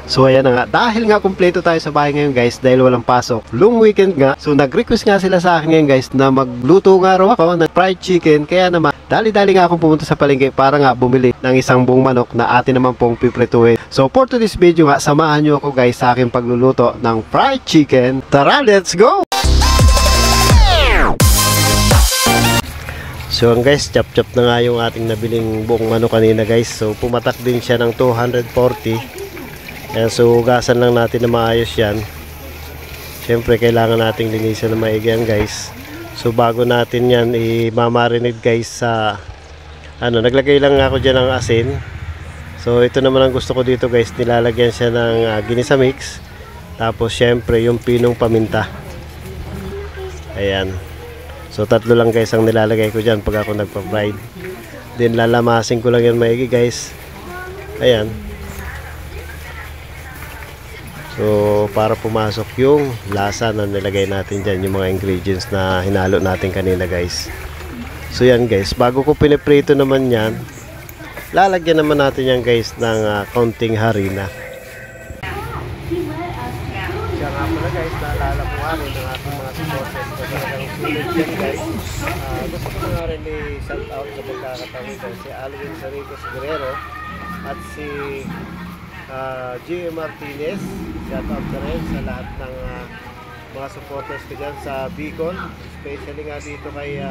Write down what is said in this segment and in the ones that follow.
So ayan na nga, dahil nga kumpleto tayo sa bahay ngayon guys, dahil walang pasok, long weekend nga, so nag-request nga sila sa akin ngayon guys na magluto nga raw ako ng fried chicken. Kaya naman, dali-dali nga akong pumunta sa palengke para nga bumili ng isang buong manok na atin naman pong piprituhin. So for today's video nga, samahan nyo ako guys sa aking pagluluto ng fried chicken. Tara, let's go! So guys, chop-chop na nga yung ating nabiling buong manok kanina guys. So pumatak din siya ng 240. Ayan, so hugasan lang natin na maayos yan. Siyempre kailangan nating linisan na maigi yan guys. So bago natin yan i-marinate guys sa naglagay lang ako dyan ng asin. So ito naman ang gusto ko dito guys, nilalagyan siya ng ginisa mix. Tapos siyempre yung pinong paminta. Ayan. So tatlo lang guys ang nilalagay ko dyan pag ako nagpa-fried. Then lalamasin ko lang yan maigi guys. Ayan. So para pumasok yung lasa na nilagay natin dyan, yung mga ingredients na hinalo natin kanina guys. So yan guys, bago ko piniprito naman yan, lalagyan naman natin yan guys ng kaunting harina. Siya nga pala guys, naalala ko nga rin ng ating mga supporters ko talagang sulit yan guys. Gusto ko nga rin i-shout out sa pagkakataon ito si Alvin Saricos Guerrero at si G. Martinez. Shout out na rin sa lahat ng mga supporters ko dyan sa Bicol, especially nga dito kay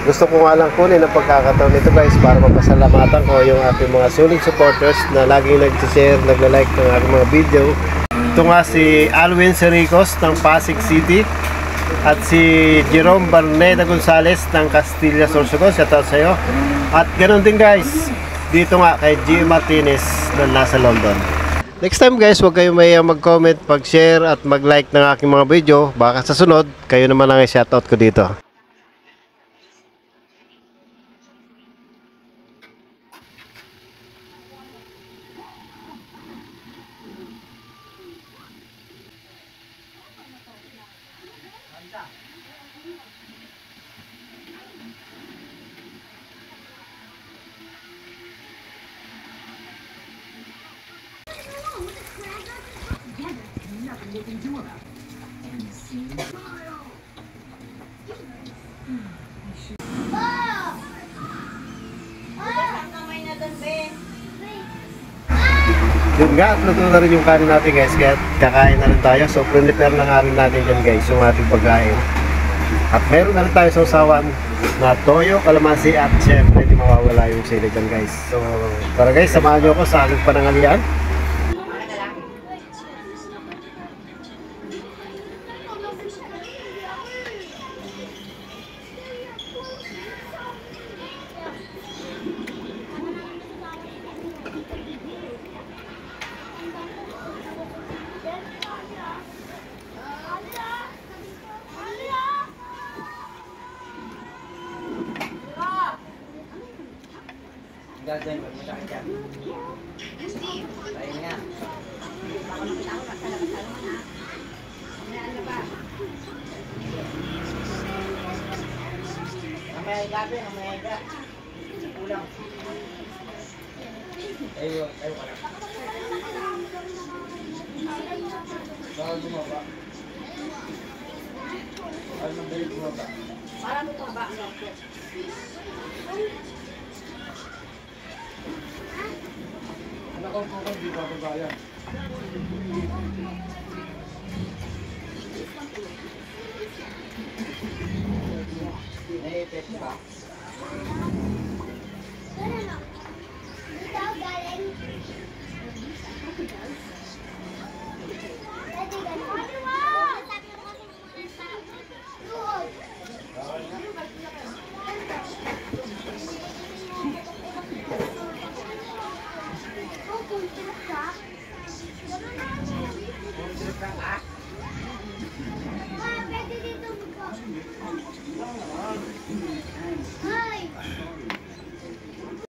gusto ko nga lang kunin ang pagkakataon nito guys para mapasalamatan ko yung ating mga sulit supporters na laging nag-share, nagla-like ng aking mga video. Ito nga si Alvin Saricos ng Pasig City at si Jerome Barneda Gonzales ng Castilla Sorsogon. Shout out sa iyo. At ganoon din guys, dito nga kay G. Martinez na nasa London. Next time guys, huwag kayong mayayang mag-comment, mag-share at mag-like ng aking mga video. Baka sa sunod, kayo naman ang i-shoutout ko dito. Yun nga, luto na rin yung kanin natin guys, kaya kakain na rin tayo. So prepare na nga rin natin dyan guys yung ating pagkain. At meron na rin tayo sa usawan na toyo, kalamansi at syempre di mawawala yung sili dyan guys. So tara guys, samahan nyo ako sa aking panangalian. Gagawin mo sa kanya. Tayo nga. Mamaya gabi, mamaya gabi. Ulang. Ayo ka lang. Baka bumaba. Ano balik bumaba? Parang bumaba. Kung di ba babayan? Naipit ba?